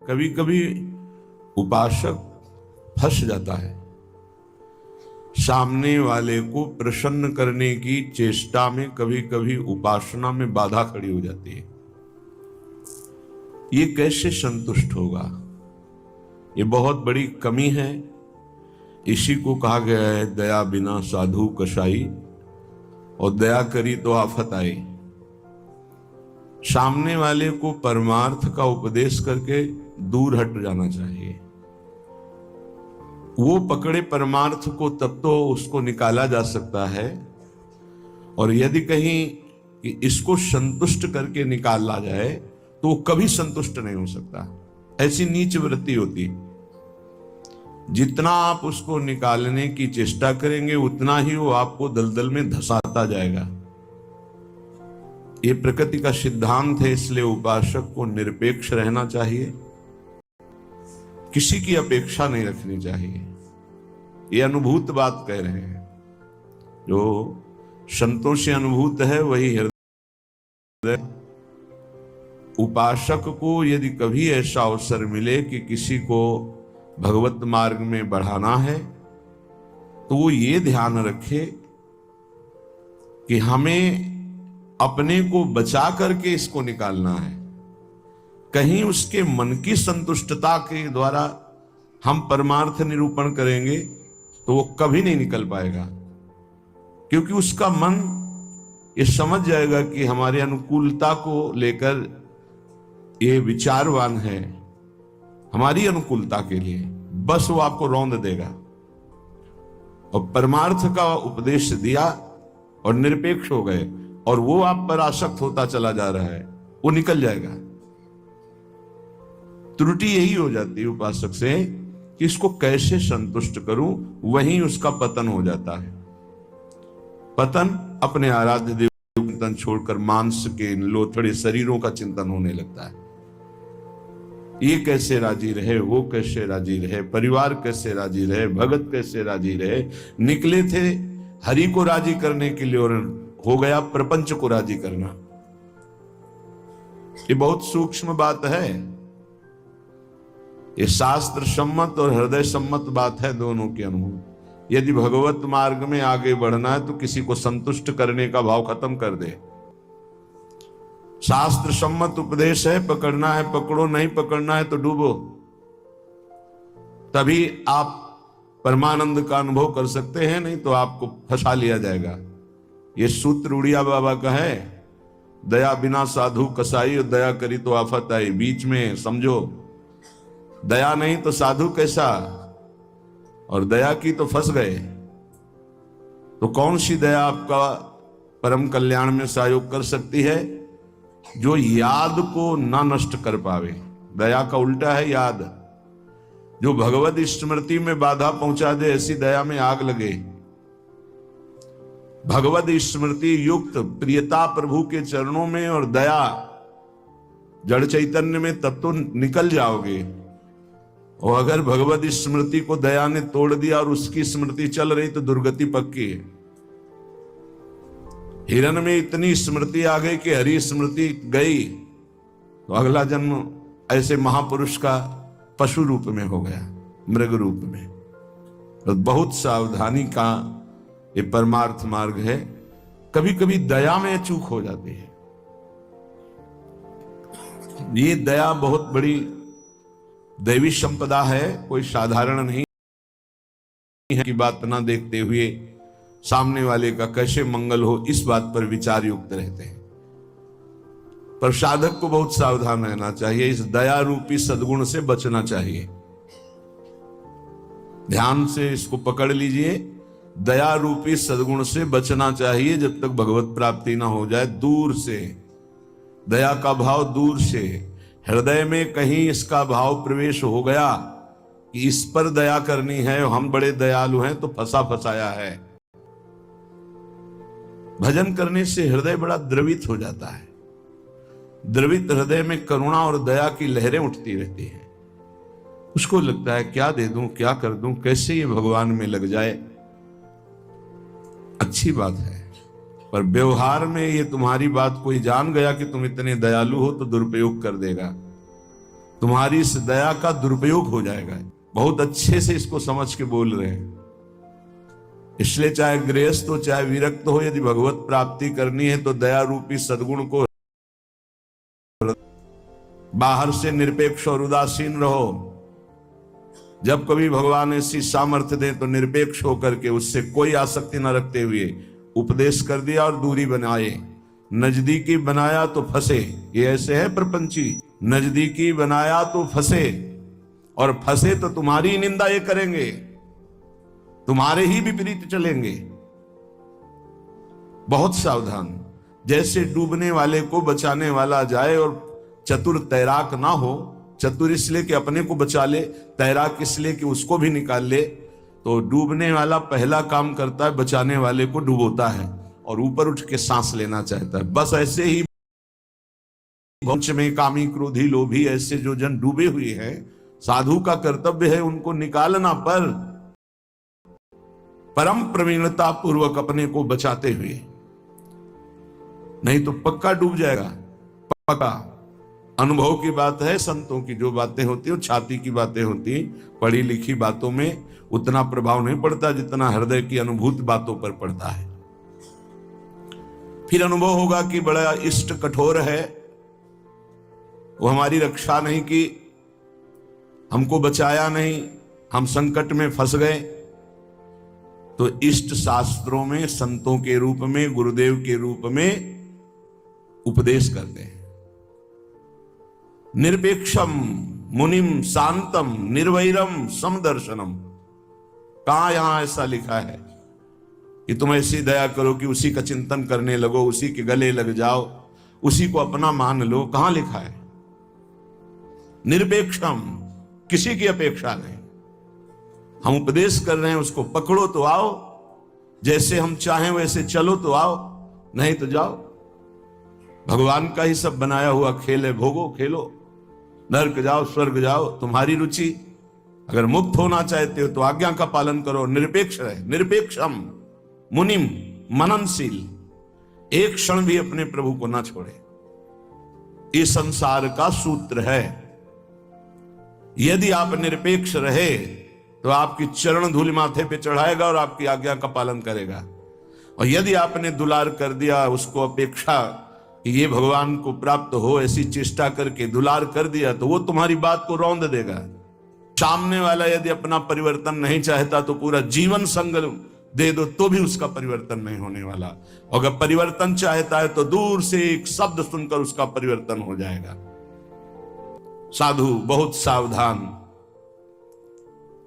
कभी कभी उपासक फंस जाता है। सामने वाले को प्रसन्न करने की चेष्टा में कभी कभी उपासना में बाधा खड़ी हो जाती है। ये कैसे संतुष्ट होगा? ये बहुत बड़ी कमी है। इसी को कहा गया है दया बिना साधु कसाई, और दया करी तो आफत आई। सामने वाले को परमार्थ का उपदेश करके दूर हट जाना चाहिए। वो पकड़े परमार्थ को तब तो उसको निकाला जा सकता है, और यदि कहीं कि इसको संतुष्ट करके निकाला जाए तो वो कभी संतुष्ट नहीं हो सकता। ऐसी नीच वृत्ति होती। जितना आप उसको निकालने की चेष्टा करेंगे उतना ही वो आपको दलदल में धंसाता जाएगा। ये प्रकृति का सिद्धांत है, इसलिए उपासक को निरपेक्ष रहना चाहिए, किसी की अपेक्षा नहीं रखनी चाहिए। ये अनुभूत बात कह रहे हैं। जो संतों से अनुभूत है वही हृदय। उपासक को यदि कभी ऐसा अवसर मिले कि किसी को भगवत मार्ग में बढ़ाना है तो वो ये ध्यान रखे कि हमें अपने को बचा करके इसको निकालना है। कहीं उसके मन की संतुष्टता के द्वारा हम परमार्थ निरूपण करेंगे तो वो कभी नहीं निकल पाएगा, क्योंकि उसका मन ये समझ जाएगा कि हमारे अनुकूलता को लेकर ये विचारवान है, हमारी अनुकूलता के लिए, बस वो आपको रौंद देगा। और परमार्थ का उपदेश दिया और निरपेक्ष हो गए और वो आप पर आसक्त होता चला जा रहा है, वो निकल जाएगा। त्रुटि यही हो जाती है उपासक से कि इसको कैसे संतुष्ट करूं, वहीं उसका पतन हो जाता है। पतन अपने आराध्य देव चिंतन छोड़कर मांस के लोथड़े शरीरों का चिंतन होने लगता है। ये कैसे राजी रहे, वो कैसे राजी रहे, परिवार कैसे राजी रहे, भगत कैसे राजी रहे। निकले थे हरि को राजी करने के लिए और हो गया प्रपंच को राजी करना। ये बहुत सूक्ष्म बात है। ये शास्त्र सम्मत और हृदय सम्मत बात है, दोनों के अनुभव। यदि भगवत मार्ग में आगे बढ़ना है तो किसी को संतुष्ट करने का भाव खत्म कर दे। शास्त्र सम्मत उपदेश है, पकड़ना है पकड़ो, नहीं पकड़ना है तो डूबो। तभी आप परमानंद का अनुभव कर सकते हैं, नहीं तो आपको फंसा लिया जाएगा। ये सूत्र उड़िया बाबा का है, दया बिना साधु कसाई और दया करी तो आफत आई। बीच में समझो, दया नहीं तो साधु कैसा, और दया की तो फंस गए। तो कौन सी दया आपका परम कल्याण में सहयोग कर सकती है? जो याद को ना नष्ट कर पावे। दया का उल्टा है याद। जो भगवत स्मृति में बाधा पहुंचा दे, ऐसी दया में आग लगे। भगवत स्मृति युक्त प्रियता प्रभु के चरणों में और दया जड़ चैतन्य में, तब तो निकल जाओगे। और अगर भगवत स्मृति को दया ने तोड़ दिया और उसकी स्मृति चल रही तो दुर्गति पक्की है। हिरण में इतनी स्मृति आ गई कि हरि स्मृति गई तो अगला जन्म ऐसे महापुरुष का पशु रूप में हो गया, मृग रूप में। तो बहुत सावधानी का ये परमार्थ मार्ग है। कभी कभी दया में चूक हो जाती है। ये दया बहुत बड़ी दैवी संपदा है, कोई साधारण नहीं है। की बात ना देखते हुए सामने वाले का कैसे मंगल हो, इस बात पर विचार युक्त रहते हैं। पर साधक को बहुत सावधान रहना चाहिए। इस दया रूपी सद्गुण से बचना चाहिए। ध्यान से इसको पकड़ लीजिए। दया रूपी सद्गुण से बचना चाहिए जब तक भगवत प्राप्ति ना हो जाए। दूर से दया का भाव, दूर से हृदय में कहीं इसका भाव प्रवेश हो गया कि इस पर दया करनी है, हम बड़े दयालु हैं, तो फंसा फंसाया है। भजन करने से हृदय बड़ा द्रवित हो जाता है। द्रवित हृदय में करुणा और दया की लहरें उठती रहती हैं। उसको लगता है क्या दे दूं, क्या कर दूं, कैसे ये भगवान में लग जाए। अच्छी बात है, पर व्यवहार में ये तुम्हारी बात कोई जान गया कि तुम इतने दयालु हो तो दुरुपयोग कर देगा। तुम्हारी इस दया का दुरुपयोग हो जाएगा। बहुत अच्छे से इसको समझ के बोल रहे हैं। इसलिए चाहे गृहस्थ हो चाहे विरक्त हो, यदि भगवत प्राप्ति करनी है तो दया रूपी सद्गुण को बाहर से निरपेक्ष और उदासीन रहो। जब कभी भगवान ऐसी सामर्थ्य दे तो निरपेक्ष होकर के उससे कोई आसक्ति न रखते हुए उपदेश कर दिया और दूरी बनाए। नजदीकी बनाया तो फंसे, ये ऐसे है प्रपंची। नजदीकी बनाया तो फंसे, और फंसे तो तुम्हारी निंदा ये करेंगे, तुम्हारे ही विपरीत चलेंगे। बहुत सावधान। जैसे डूबने वाले को बचाने वाला जाए और चतुर तैराक ना हो, चतुर इसलिए कि अपने को बचा ले, तैराक इसलिए कि उसको भी निकाल ले, तो डूबने वाला पहला काम करता है बचाने वाले को डुबोता है और ऊपर उठ के सांस लेना चाहता है। बस ऐसे ही वंश में कामी क्रोधी लोभी ऐसे जो जन डूबे हुए हैं, साधु का कर्तव्य है उनको निकालना, पर परम प्रवीणता पूर्वक अपने को बचाते हुए, नहीं तो पक्का डूब जाएगा। पक्का अनुभव की बात है। संतों की जो बातें होती है छाती की बातें होती, पढ़ी लिखी बातों में उतना प्रभाव नहीं पड़ता जितना हृदय की अनुभूत बातों पर पड़ता है। फिर अनुभव होगा कि बड़ा इष्ट कठोर है, वो हमारी रक्षा नहीं की, हमको बचाया नहीं, हम संकट में फंस गए। तो इष्ट शास्त्रों में संतों के रूप में, गुरुदेव के रूप में उपदेश करते हैं। निरपेक्षम मुनिम शांतम निर्वैरम समदर्शनम। कहां यहां ऐसा लिखा है कि तुम ऐसी दया करो कि उसी का चिंतन करने लगो, उसी के गले लग जाओ, उसी को अपना मान लो? कहां लिखा है? निरपेक्षम, किसी की अपेक्षा नहीं। हम उपदेश कर रहे हैं, उसको पकड़ो तो आओ, जैसे हम चाहें वैसे चलो तो आओ, नहीं तो जाओ। भगवान का ही सब बनाया हुआ खेल है, भोगो खेलो, नरक जाओ स्वर्ग जाओ, तुम्हारी रुचि। अगर मुक्त होना चाहते हो तो आज्ञा का पालन करो, निरपेक्ष रहे। निरपेक्षम मुनिम, मननशील, एक क्षण भी अपने प्रभु को ना छोड़े। ये संसार का सूत्र है। यदि आप निरपेक्ष रहे तो आपकी चरण धूल माथे पे चढ़ाएगा और आपकी आज्ञा का पालन करेगा। और यदि आपने दुलार कर दिया, उसको अपेक्षा कि ये भगवान को प्राप्त हो ऐसी चेष्टा करके दुलार कर दिया, तो वो तुम्हारी बात को रौंद देगा। सामने वाला यदि अपना परिवर्तन नहीं चाहता तो पूरा जीवन संग दे दो तो भी उसका परिवर्तन नहीं होने वाला। अगर परिवर्तन चाहता है तो दूर से एक शब्द सुनकर उसका परिवर्तन हो जाएगा। साधु बहुत सावधान।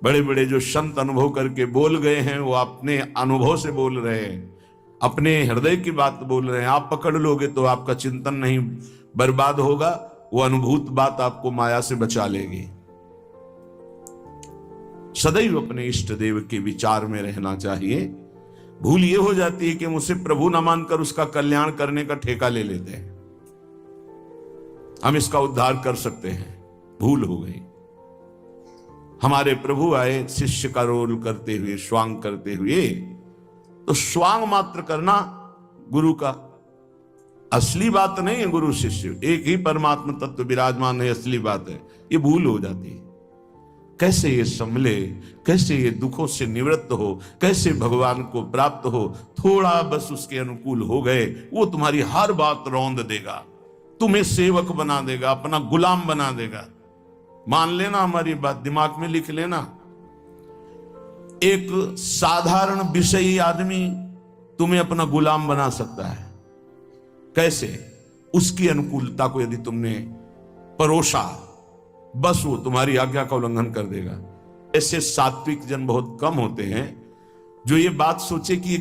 बड़े बड़े जो संत अनुभव करके बोल गए हैं वो अपने अनुभव से बोल रहे हैं, अपने हृदय की बात बोल रहे हैं। आप पकड़ लोगे तो आपका चिंतन नहीं बर्बाद होगा, वो अनुभूत बात आपको माया से बचा लेगी। सदैव अपने इष्ट देव के विचार में रहना चाहिए। भूल ये हो जाती है कि मुझसे प्रभु न मानकर उसका कल्याण करने का ठेका ले लेते हैं, हम इसका उद्धार कर सकते हैं। भूल हो गई। हमारे प्रभु आए शिष्य का रोल करते हुए, स्वांग करते हुए, तो स्वांग मात्र करना गुरु का असली बात नहीं है। गुरु शिष्य एक ही परमात्मा तत्व विराजमान है, असली बात है। ये भूल हो जाती है। कैसे ये संभले, कैसे ये दुखों से निवृत्त हो, कैसे भगवान को प्राप्त हो। थोड़ा बस उसके अनुकूल हो गए, वो तुम्हारी हर बात रौंद देगा, तुम्हें सेवक बना देगा, अपना गुलाम बना देगा। मान लेना हमारी बात, दिमाग में लिख लेना। एक साधारण विषयी आदमी तुम्हें अपना गुलाम बना सकता है। कैसे? उसकी अनुकूलता को यदि तुमने परोसा, बस वो तुम्हारी आज्ञा का उल्लंघन कर देगा। ऐसे सात्विक जन बहुत कम होते हैं जो ये बात सोचे कि ये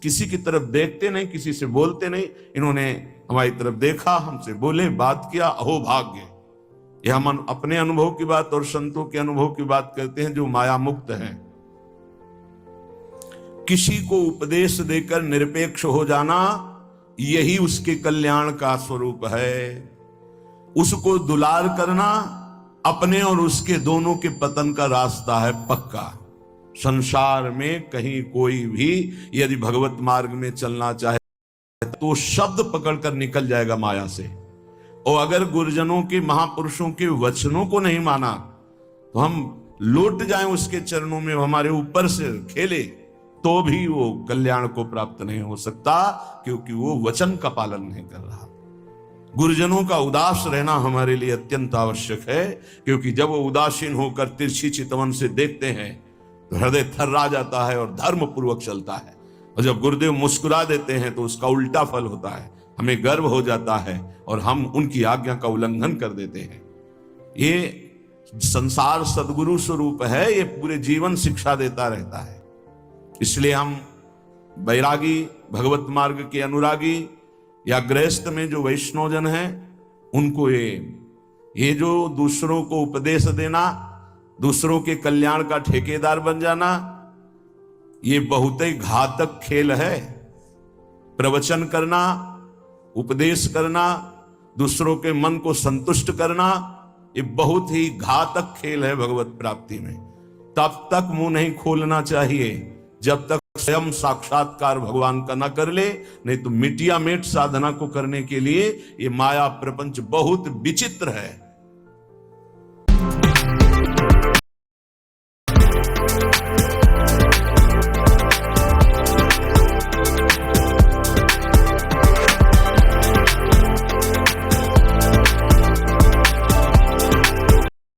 किसी की तरफ देखते नहीं, किसी से बोलते नहीं। इन्होंने हमारी तरफ देखा, हमसे बोले, बात किया, अहो भाग्य। ये हम अपने अनुभव की बात और संतों के अनुभव की बात करते हैं जो माया मुक्त हैं। किसी को उपदेश देकर निरपेक्ष हो जाना, यही उसके कल्याण का स्वरूप है। उसको दुलार करना अपने और उसके दोनों के पतन का रास्ता है पक्का। संसार में कहीं कोई भी यदि भगवत मार्ग में चलना चाहे तो शब्द पकड़कर निकल जाएगा माया से। और अगर गुरुजनों के, महापुरुषों के वचनों को नहीं माना तो हम लौट जाएं उसके चरणों में, हमारे ऊपर से खेले, तो भी वो कल्याण को प्राप्त नहीं हो सकता, क्योंकि वो वचन का पालन नहीं कर रहा। गुरुजनों का उदास रहना हमारे लिए अत्यंत आवश्यक है, क्योंकि जब वो उदासीन होकर तिरछी चितवन से देखते हैं तो हृदय थर्रा जाता है और धर्म पूर्वक चलता है, और जब गुरुदेव मुस्कुरा देते हैं तो उसका उल्टा फल होता है, हमें गर्व हो जाता है और हम उनकी आज्ञा का उल्लंघन कर देते हैं। ये संसार सद्गुरु स्वरूप है, ये पूरे जीवन शिक्षा देता रहता है। इसलिए हम बैरागी, भगवत मार्ग के अनुरागी या गृहस्थ में जो वैष्णवजन है, उनको ये जो दूसरों को उपदेश देना, दूसरों के कल्याण का ठेकेदार बन जाना, ये बहुत ही घातक खेल है। प्रवचन करना, उपदेश करना, दूसरों के मन को संतुष्ट करना, ये बहुत ही घातक खेल है भगवत प्राप्ति में। तब तक मुंह नहीं खोलना चाहिए जब तक स्वयं साक्षात्कार भगवान का न कर ले, नहीं तो मिटिया मेट साधना को करने के लिए ये माया प्रपंच बहुत विचित्र है।